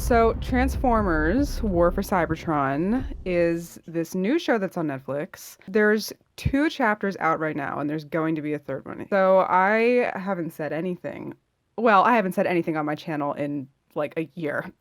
So, Transformers War for Cybertron is this new show that's on Netflix. There's 2 chapters out right now, and there's going to be a third one. So, I haven't said anything. Well, I haven't said anything on my channel in like a year.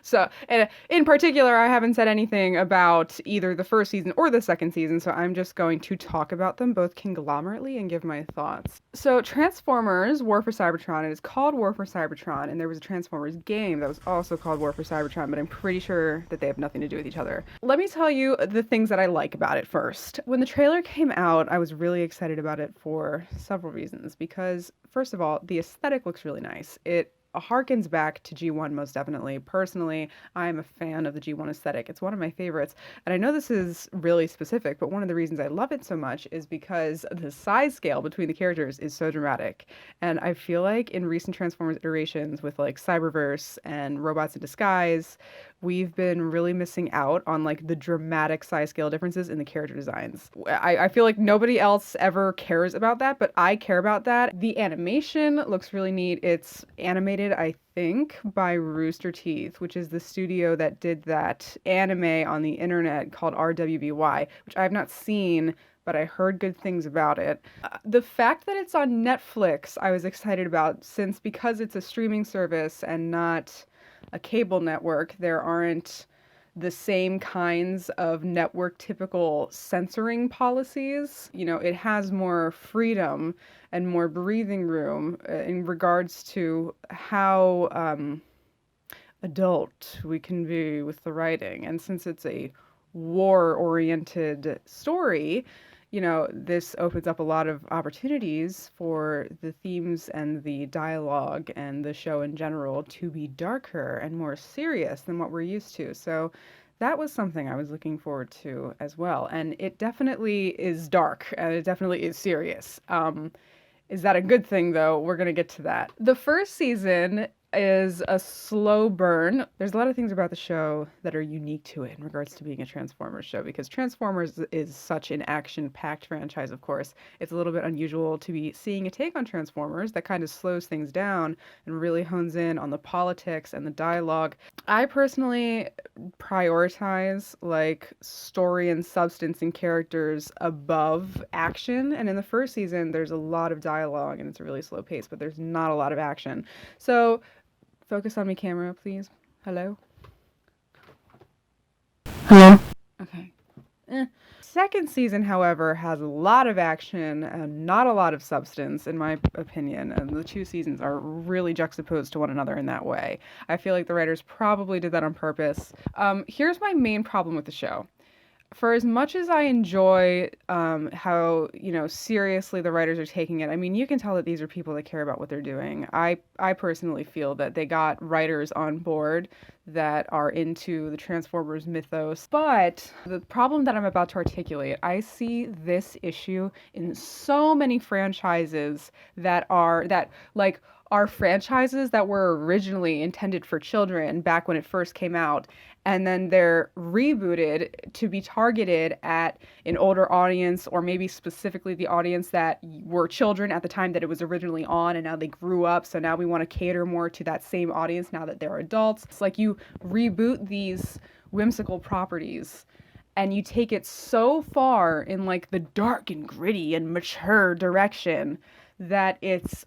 So, and in particular, I haven't said anything about either the first season or the second season, so I'm just going to talk about them both conglomerately and give my thoughts. So, Transformers War for Cybertron, it is called War for Cybertron, and there was a Transformers game that was also called War for Cybertron, but I'm pretty sure that they have nothing to do with each other. Let me tell you the things that I like about it first. When the trailer came out, I was really excited about it for several reasons, because first of all, the aesthetic looks really nice. It harkens back to G1 most definitely. Personally, I'm a fan of the G1 aesthetic. It's one of my favorites. And I know this is really specific, but one of the reasons I love it so much is because the size scale between the characters is so dramatic. And I feel like in recent Transformers iterations with like Cyberverse and Robots in Disguise, we've been really missing out on like the dramatic size scale differences in the character designs. I feel like nobody else ever cares about that, but I care about that. The animation looks really neat. It's animated, I think, by Rooster Teeth, which is the studio that did that anime on the internet called RWBY, which I have not seen, but I heard good things about it. The fact that it's on Netflix, I was excited about, since because it's a streaming service and not a cable network, there aren't the same kinds of network typical censoring policies. You know, it has more freedom and more breathing room in regards to how adult we can be with the writing. And since it's a war-oriented story, you know, this opens up a lot of opportunities for the themes and the dialogue and the show in general to be darker and more serious than what we're used to. So that was something I was looking forward to as well. And it definitely is dark and it definitely is serious. Is that a good thing, though? We're going to get to that. The first season is a slow burn. There's a lot of things about the show that are unique to it in regards to being a Transformers show, because Transformers is such an action-packed franchise, of course. It's a little bit unusual to be seeing a take on Transformers that kind of slows things down and really hones in on the politics and the dialogue. I personally prioritize like story and substance and characters above action, and in the first season there's a lot of dialogue and it's a really slow pace, but there's not a lot of action. So focus on me, camera, please. Hello? Hello? Okay. Second season, however, has a lot of action and not a lot of substance, in my opinion, and the 2 seasons are really juxtaposed to one another in that way. I feel like the writers probably did that on purpose. Here's my main problem with the show. For as much as I enjoy how, you know, seriously the writers are taking it, I mean, you can tell that these are people that care about what they're doing. I personally feel that they got writers on board that are into the Transformers mythos. But the problem that I'm about to articulate, I see this issue in so many franchises that are franchises that were originally intended for children back when it first came out, and then they're rebooted to be targeted at an older audience, or maybe specifically the audience that were children at the time that it was originally on, and now they grew up, so now we want to cater more to that same audience now that they're adults. It's like you reboot these whimsical properties and you take it so far in like the dark and gritty and mature direction that it's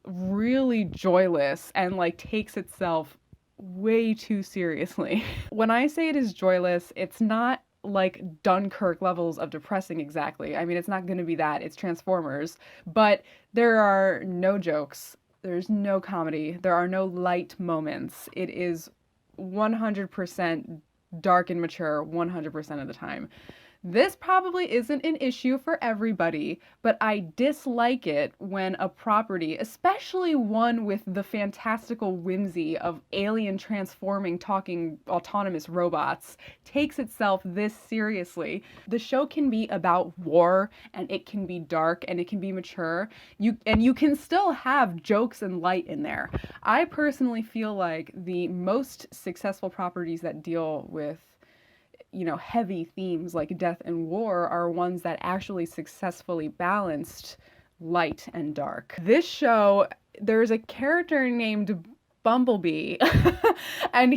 really joyless and like takes itself way too seriously. When I say it is joyless, it's not like Dunkirk levels of depressing exactly. I mean, it's not going to be that. It's Transformers. But there are no jokes. There's no comedy. There are no light moments. It is 100% dark and mature 100% of the time. This probably isn't an issue for everybody, but I dislike it when a property, especially one with the fantastical whimsy of alien transforming talking autonomous robots, takes itself this seriously. The show can be about war, and it can be dark, and it can be mature. You can still have jokes and light in there. I personally feel like the most successful properties that deal with, you know, heavy themes like death and war are ones that actually successfully balanced light and dark. This show, there's a character named Bumblebee. And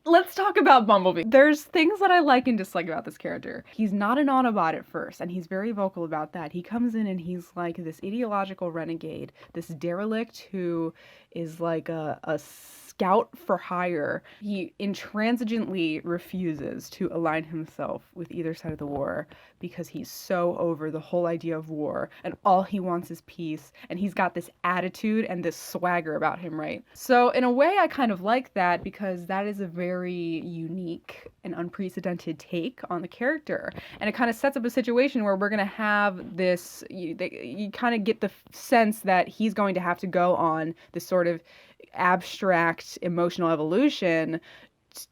let's talk about Bumblebee. There's things that I like and dislike about this character. He's not an Autobot at first, and he's very vocal about that. He comes in and he's like this ideological renegade, this derelict who is like a scout for hire. He intransigently refuses to align himself with either side of the war because he's so over the whole idea of war, and all he wants is peace, and he's got this attitude and this swagger about him, right? So in a way I kind of like that, because that is a very unique and unprecedented take on the character, and it kind of sets up a situation where we're going to have this, you kind of get the sense that he's going to have to go on this sort of abstract emotional evolution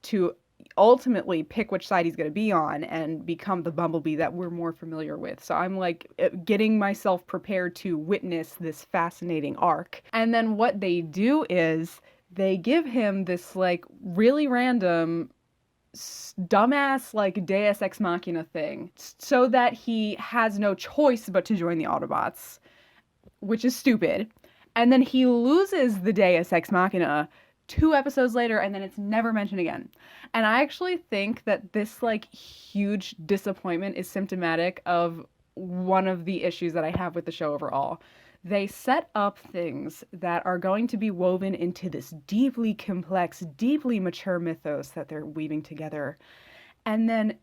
to ultimately pick which side he's going to be on and become the Bumblebee that we're more familiar with. So I'm like getting myself prepared to witness this fascinating arc. And then what they do is they give him this like really random dumbass like Deus Ex Machina thing so that he has no choice but to join the Autobots, which is stupid. And then he loses the Deus Ex Machina 2 episodes later, and then it's never mentioned again. And I actually think that this like huge disappointment is symptomatic of one of the issues that I have with the show overall. They set up things that are going to be woven into this deeply complex, deeply mature mythos that they're weaving together. And then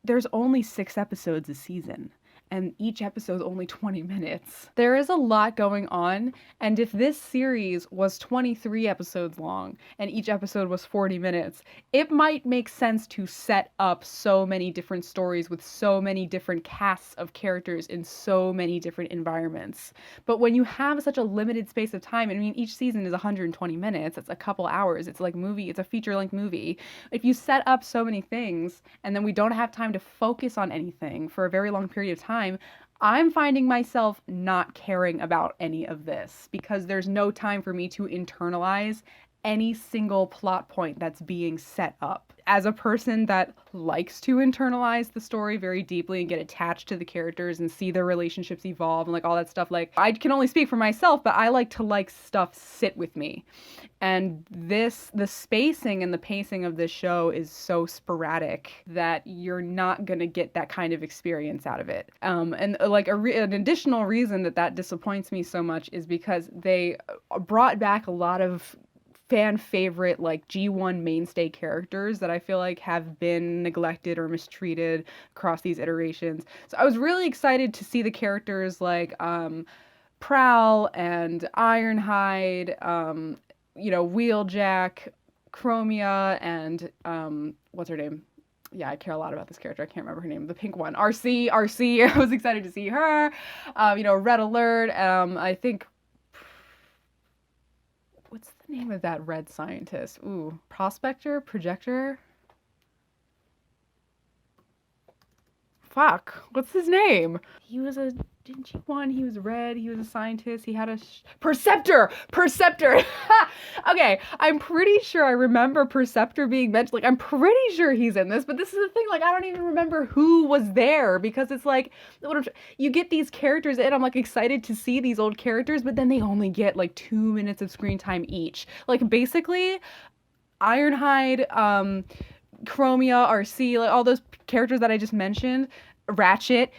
there's only 6 episodes a season, and each episode is only 20 minutes. There is a lot going on, and if this series was 23 episodes long and each episode was 40 minutes, it might make sense to set up so many different stories with so many different casts of characters in so many different environments. But when you have such a limited space of time, I mean, each season is 120 minutes, it's a couple hours, it's like it's a feature-length movie. If you set up so many things and then we don't have time to focus on anything for a very long period of time, I'm finding myself not caring about any of this because there's no time for me to internalize any single plot point that's being set up. As a person that likes to internalize the story very deeply and get attached to the characters and see their relationships evolve and like all that stuff, like I can only speak for myself, but I like to like stuff sit with me. And the spacing and the pacing of this show is so sporadic that you're not gonna get that kind of experience out of it. And like an additional reason that disappoints me so much is because they brought back a lot of fan favorite like G1 mainstay characters that I feel like have been neglected or mistreated across these iterations. So I was really excited to see the characters like Prowl and Ironhide, Wheeljack, Chromia, and what's her name? Yeah, I care a lot about this character. I can't remember her name. The pink one. RC. I was excited to see her. Red Alert. I think... What's the name of that red scientist? Ooh, Prospector? Projector? Fuck. What's his name? He was a G1. He was red. He was a scientist. He had a... Perceptor! Okay, I'm pretty sure I remember Perceptor being mentioned. Like, I'm pretty sure he's in this, but this is the thing. Like, I don't even remember who was there because it's like, you get these characters in. I'm like excited to see these old characters, but then they only get like 2 minutes of screen time each. Like, basically, Ironhide, Chromia, RC, like all those characters that I just mentioned, Ratchet,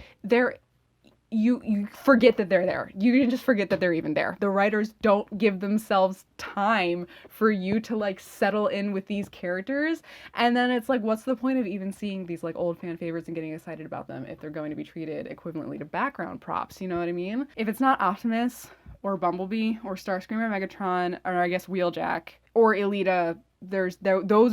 you forget that they're there. You can just forget that they're even there. The writers don't give themselves time for you to like settle in with these characters. And then it's like, what's the point of even seeing these like old fan favorites and getting excited about them if they're going to be treated equivalently to background props? You know what I mean? If it's not Optimus or Bumblebee or Starscream or Megatron, or I guess Wheeljack or Elita, those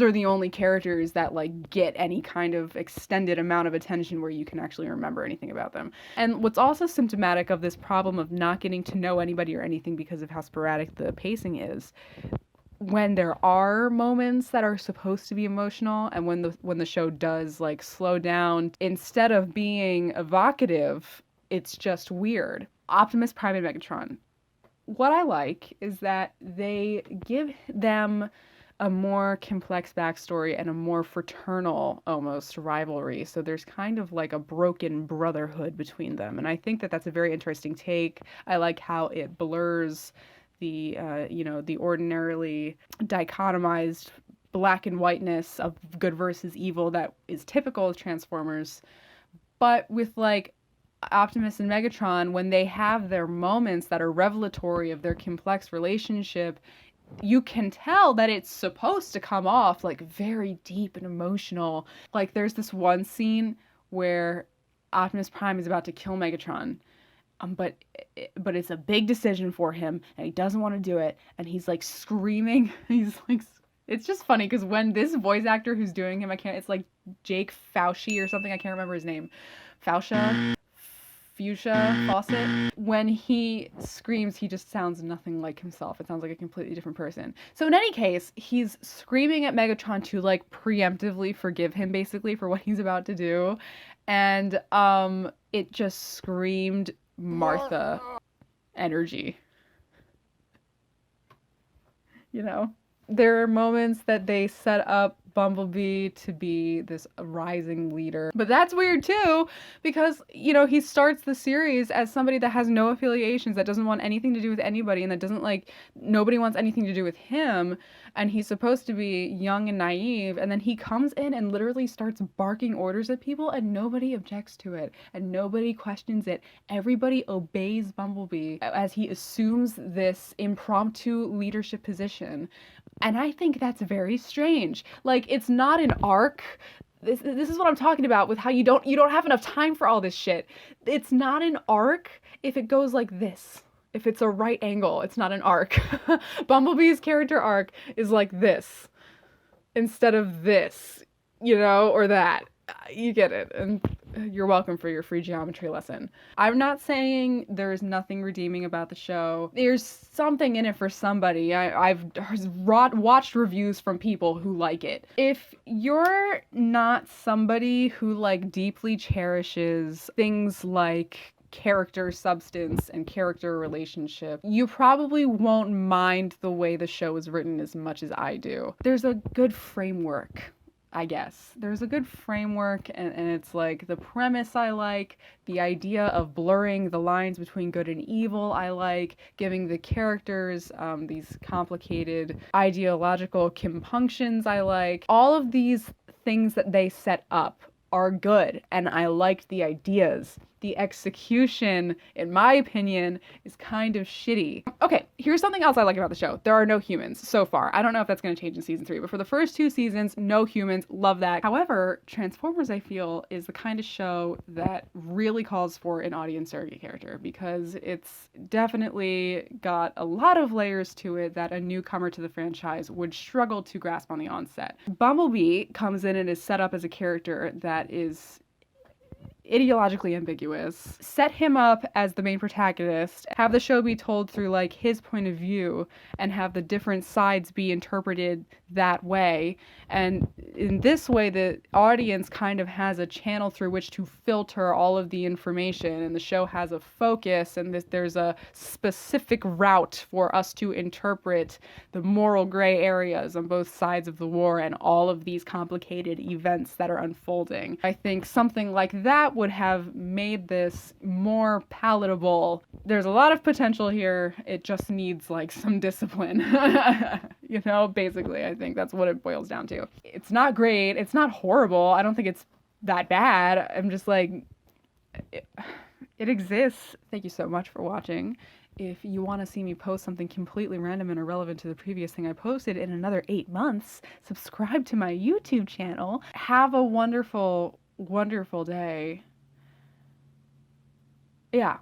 are the only characters that like get any kind of extended amount of attention where you can actually remember anything about them. And what's also symptomatic of this problem of not getting to know anybody or anything because of how sporadic the pacing is, when there are moments that are supposed to be emotional and when the show does like slow down, instead of being evocative, it's just weird. Optimus Prime and Megatron. What I like is that they give them a more complex backstory and a more fraternal, almost, rivalry. So there's kind of like a broken brotherhood between them. And I think that that's a very interesting take. I like how it blurs the the ordinarily dichotomized black and whiteness of good versus evil that is typical of Transformers. But with like Optimus and Megatron, when they have their moments that are revelatory of their complex relationship, you can tell that it's supposed to come off like very deep and emotional. Like there's this one scene where Optimus Prime is about to kill Megatron. But it's a big decision for him, and he doesn't want to do it, and he's like screaming. He's like, it's just funny because when this voice actor who's doing him, it's like Jake Fauci or something, I can't remember his name. Fuchsia Fawcett. When he screams, he just sounds nothing like himself. It sounds like a completely different person. So in any case, he's screaming at Megatron to like preemptively forgive him basically for what he's about to do. And it just screamed Martha energy. You know? There are moments that they set up Bumblebee to be this rising leader. But that's weird too, because, he starts the series as somebody that has no affiliations, that doesn't want anything to do with anybody, and that doesn't nobody wants anything to do with him, and he's supposed to be young and naive, and then he comes in and literally starts barking orders at people, and nobody objects to it, and nobody questions it. Everybody obeys Bumblebee as he assumes this impromptu leadership position. And I think that's very strange. Like, it's not an arc. This is what I'm talking about with how you don't have enough time for all this shit. It's not an arc if it goes like this. If it's a right angle, it's not an arc. Bumblebee's character arc is like this instead of this, or that. You get it. And you're welcome for your free geometry lesson. I'm not saying there's nothing redeeming about the show. There's something in it for somebody. I've watched reviews from people who like it. If you're not somebody who deeply cherishes things like character substance and character relationship, you probably won't mind the way the show is written as much as I do. There's a good framework, I guess. There's a good framework, and it's the premise I like, the idea of blurring the lines between good and evil I like, giving the characters these complicated ideological compunctions I like. All of these things that they set up are good, and I liked the ideas. The execution, in my opinion, is kind of shitty. Okay, here's something else I like about the show. There are no humans so far. I don't know if that's going to change in season 3, but for the first 2 seasons, no humans. Love that. However, Transformers, I feel, is the kind of show that really calls for an audience surrogate character, because it's definitely got a lot of layers to it that a newcomer to the franchise would struggle to grasp on the onset. Bumblebee comes in and is set up as a character that is ideologically ambiguous. Set him up as the main protagonist, have the show be told through his point of view, and have the different sides be interpreted that way. And in this way, the audience kind of has a channel through which to filter all of the information, and the show has a focus, and there's a specific route for us to interpret the moral gray areas on both sides of the war and all of these complicated events that are unfolding. I think something like that would have made this more palatable. There's a lot of potential here. It just needs some discipline. Basically, I think that's what it boils down to. It's not great. It's not horrible. I don't think it's that bad. I'm just it exists. Thank you so much for watching. If you want to see me post something completely random and irrelevant to the previous thing I posted in another 8 months, subscribe to my YouTube channel. Have a wonderful, wonderful day. Yeah.